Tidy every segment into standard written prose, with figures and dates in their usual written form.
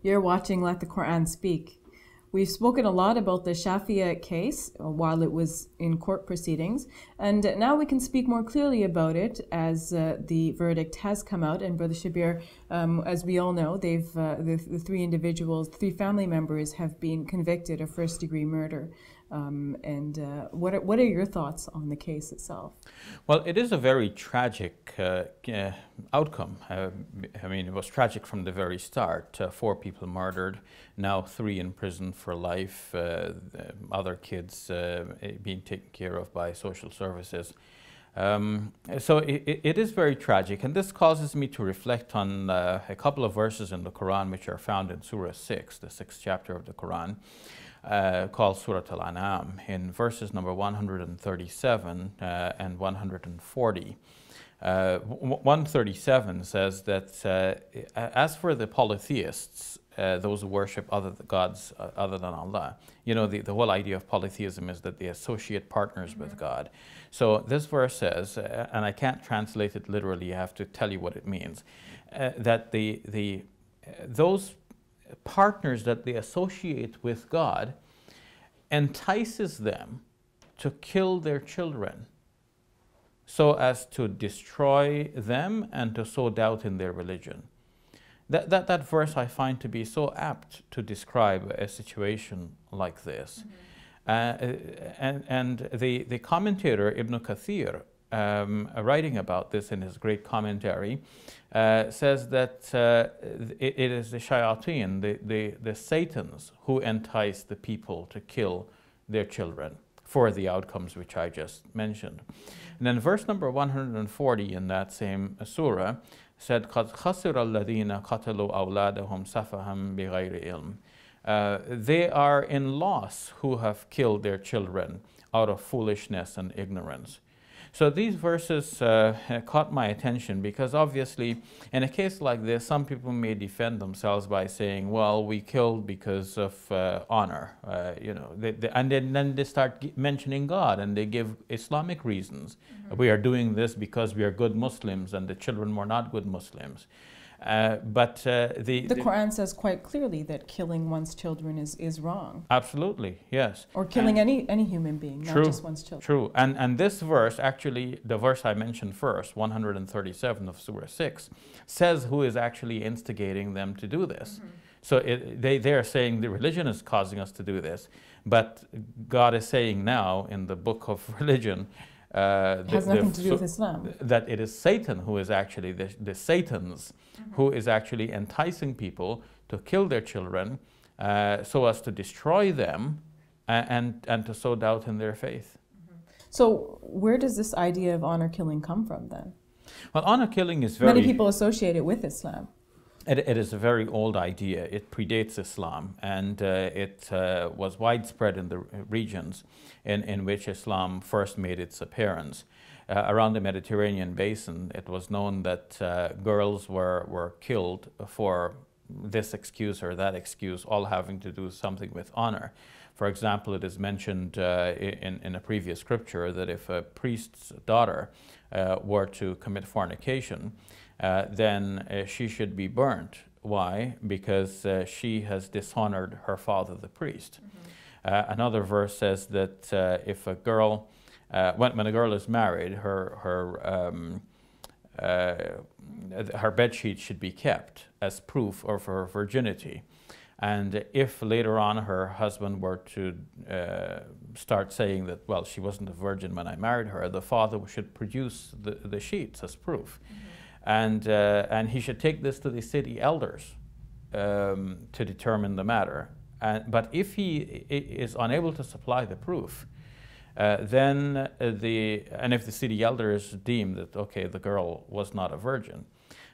You're watching Let the Quran Speak. We've spoken a lot about the Shafia case while it was in court proceedings, and now we can speak more clearly about it as the verdict has come out. And Brother Shabir, as we all know, the three family members have been convicted of first-degree murder. What are your thoughts on the case itself? Well, it is a very tragic outcome. I mean, it was tragic from the very start. 4 people murdered, now 3 in prison for life, other kids being taken care of by social services. So it is very tragic, and this causes me to reflect on a couple of verses in the Quran which are found in Surah 6, the 6th chapter of the Quran, called Surah Al-An'am, in verses number 137 and 140. 137 says that as for the polytheists, those who worship other gods other than Allah, you know, the whole idea of polytheism is that they associate partners with God. So this verse says, and I can't translate it literally, I have to tell you what it means, that those partners that they associate with God entices them to kill their children so as to destroy them and to sow doubt in their religion. That verse I find to be so apt to describe a situation like this. And the commentator Ibn Kathir, writing about this in his great commentary, says that it is the shayateen, the Satans, who entice the people to kill their children for the outcomes which I just mentioned. And then verse number 140 in that same surah said, قَدْ خَسِرَ الَّذِينَ قَتَلُوا أَوْلَادَهُمْ سَفَهًا بِغَيْرِ عِلْمٍ. They are in loss who have killed their children out of foolishness and ignorance. So these verses caught my attention because obviously in a case like this, some people may defend themselves by saying, well, we killed because of honor, you know, and then they start mentioning God and they give Islamic reasons. We are doing this because we are good Muslims and the children were not good Muslims. But the Quran says quite clearly that killing one's children is wrong. Absolutely, yes. Or killing any human being, not just one's children. True, and this verse, actually, the verse I mentioned first, 137 of Surah 6, says who is actually instigating them to do this. So they are saying the religion is causing us to do this, but God is saying now in the book of religion, it has nothing to do with Islam. That it is Satan who is actually, the Satans, who is actually enticing people to kill their children so as to destroy them and to sow doubt in their faith. So where does this idea of honor killing come from then? Well, honor killing is very... Many people associate it with Islam. It is a very old idea. It predates Islam, and it was widespread in the regions in which Islam first made its appearance. Around the Mediterranean basin, it was known that girls were killed for this excuse or that excuse, all having to do something with honor. For example, it is mentioned in a previous scripture that if a priest's daughter were to commit fornication, then she should be burnt. Why? Because she has dishonored her father, the priest. Another verse says that if a girl, when a girl is married, her bedsheet should be kept as proof of her virginity. And if later on her husband were to start saying that, well, she wasn't a virgin when I married her, the father should produce the sheets as proof. And he should take this to the city elders to determine the matter. But if he is unable to supply the proof, and if the city elders deem that, okay, the girl was not a virgin,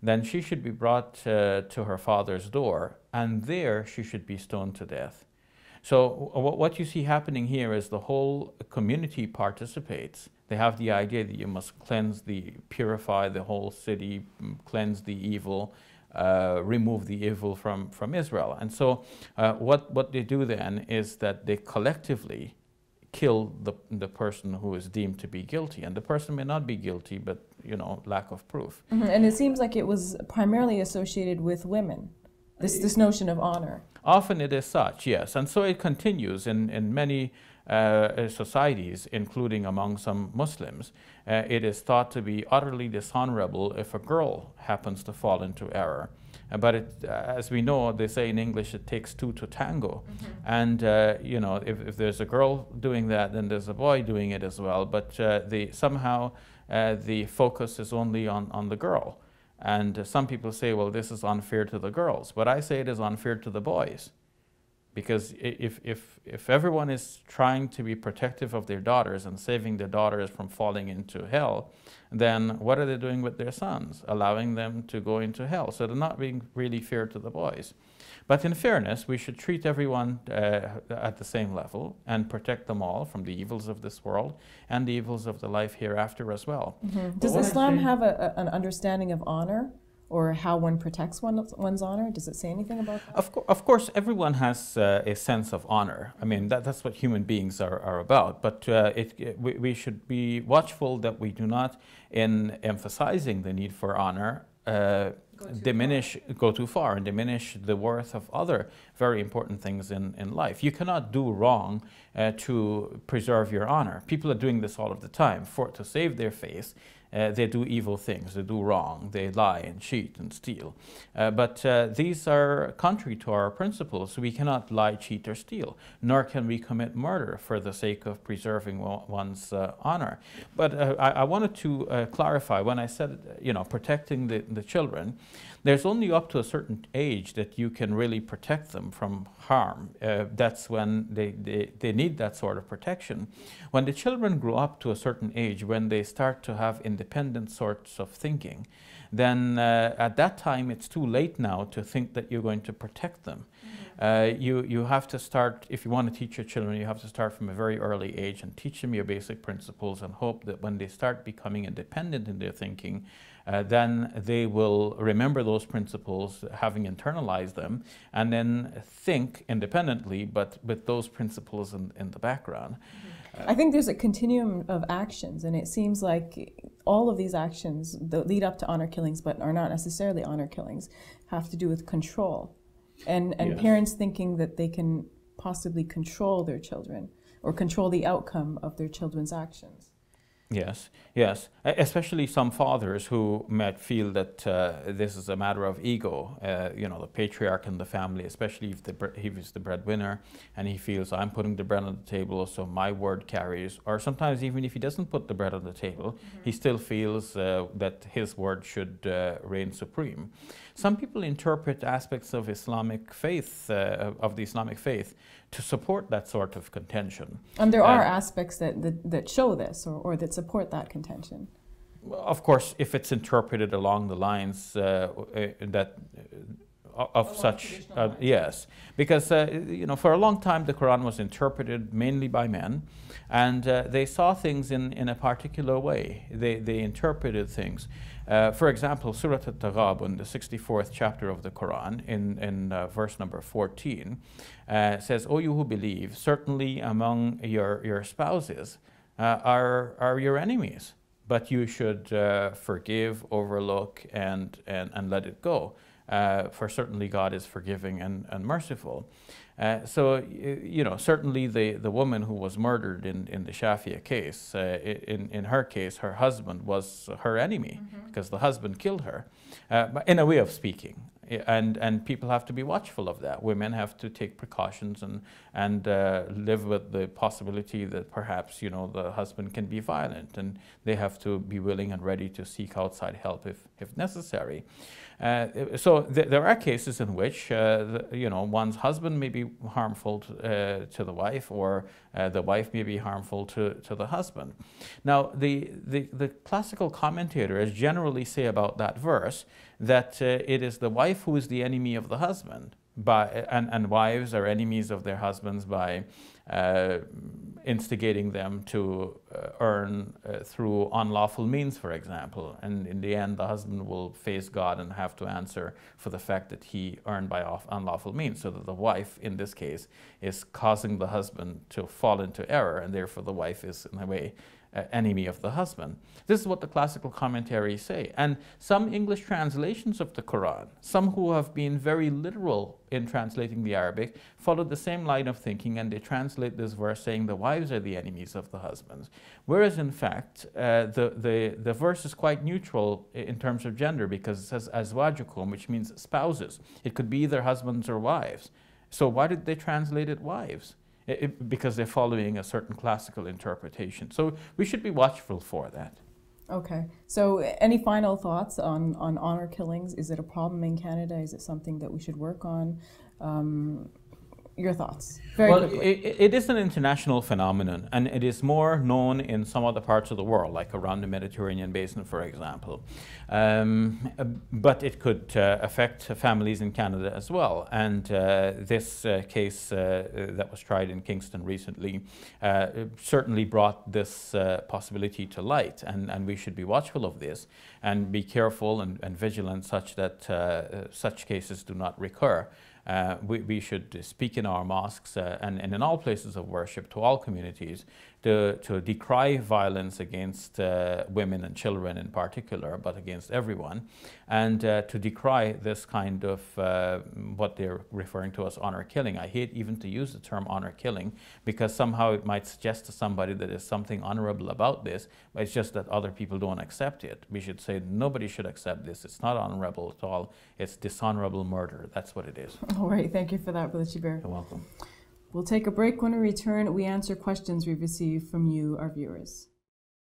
then she should be brought to her father's door, and there she should be stoned to death. So what you see happening here is the whole community participates. They have the idea that you must purify the whole city, cleanse the evil, remove the evil from Israel. And so what they do then is that they collectively kill the person who is deemed to be guilty. And the person may not be guilty, but, you know, lack of proof. And it seems like it was primarily associated with women. This notion of honor. Often it is such, yes. And so it continues in many societies, including among some Muslims. It is thought to be utterly dishonorable if a girl happens to fall into error. But as we know, they say in English, it takes two to tango. And, you know, if there's a girl doing that, then there's a boy doing it as well. But somehow the focus is only on the girl. And some people say, well, this is unfair to the girls. But I say it is unfair to the boys. Because if everyone is trying to be protective of their daughters and saving their daughters from falling into hell, then what are they doing with their sons? Allowing them to go into hell. So they're not being really fair to the boys. But in fairness, we should treat everyone at the same level and protect them all from the evils of this world and the evils of the life hereafter as well. Does Islam have an understanding of honor, or how one protects one's honor? Does it say anything about that? Of course, everyone has a sense of honor. I mean, that's what human beings are about. But we should be watchful that we do not, in emphasizing the need for honor, go too far and diminish the worth of other very important things in life. You cannot do wrong to preserve your honor. People are doing this all of the time. To save their face, they do evil things, they do wrong, they lie and cheat and steal. But these are contrary to our principles. We cannot lie, cheat, or steal, nor can we commit murder for the sake of preserving one's honor. But I wanted to clarify, when I said, you know, protecting the children, there's only up to a certain age that you can really protect them from harm. That's when they need that sort of protection. When the children grow up to a certain age, when they start to have independent sorts of thinking, then at that time it's too late now to think that you're going to protect them. You have to start, if you want to teach your children, you have to start from a very early age and teach them your basic principles and hope that when they start becoming independent in their thinking, then they will remember those principles, having internalized them, and then think independently, but with those principles in the background. I think there's a continuum of actions, and it seems like all of these actions that lead up to honor killings, but are not necessarily honor killings, have to do with control. And yes, parents thinking that they can possibly control their children or control the outcome of their children's actions. Yes, yes. Especially some fathers who might feel that this is a matter of ego. You know, the patriarch in the family, especially if he was the breadwinner, and he feels, I'm putting the bread on the table, so my word carries. Or sometimes even if he doesn't put the bread on the table, he still feels that his word should reign supreme. Some people interpret aspects of Islamic faith, of the Islamic faith, to support that sort of contention. And there are aspects that show this or that support that contention. Of course, if it's interpreted along the lines yes, because you know, for a long time the Quran was interpreted mainly by men, and they saw things in a particular way. They interpreted things. For example, Surah At-Taghabun, the 64th chapter of the Quran, in verse number 14, says, "O you who believe, certainly among your spouses are your enemies, but you should forgive, overlook, and let it go. For certainly God is forgiving and merciful." So, you know, certainly the woman who was murdered in the Shafia case, in her case, her husband was her enemy, because the husband killed her, in a way of speaking. And people have to be watchful of that. Women have to take precautions and live with the possibility that perhaps, you know, the husband can be violent, and they have to be willing and ready to seek outside help if necessary. So there are cases in which, you know, one's husband may be harmful to the wife, or the wife may be harmful to the husband. Now, the classical commentators generally say about that verse that it is the wife who is the enemy of the husband, and wives are enemies of their husbands by instigating them to earn through unlawful means, for example. And in the end, the husband will face God and have to answer for the fact that he earned by unlawful means, so that the wife, in this case, is causing the husband to fall into error, and therefore the wife is, in a way, enemy of the husband. This is what the classical commentaries say. And some English translations of the Quran, some who have been very literal in translating the Arabic, follow the same line of thinking, and they translate this verse saying the wives are the enemies of the husbands. Whereas in fact, the verse is quite neutral in terms of gender, because it says azwajukum, which means spouses. It could be either husbands or wives. So why did they translate it wives? Because they're following a certain classical interpretation. So we should be watchful for that. Okay. So any final thoughts on honor killings? Is it a problem in Canada? Is it something that we should work on? Your thoughts, very quickly. It is an international phenomenon, and it is more known in some other parts of the world, like around the Mediterranean basin, for example. But it could affect families in Canada as well. And this case that was tried in Kingston recently certainly brought this possibility to light, and we should be watchful of this and be careful and vigilant such that such cases do not recur. We should speak in our mosques and in all places of worship to all communities to decry violence against women and children in particular, but against everyone, and to decry this kind of what they're referring to as honor killing. I hate even to use the term honor killing, because somehow it might suggest to somebody that there's something honorable about this, but it's just that other people don't accept it. We should say nobody should accept this. It's not honorable at all. It's dishonorable murder. That's what it is. All right. Thank you for that, Brother Shibir. You're welcome. We'll take a break. When we return, we answer questions we receive from you, our viewers.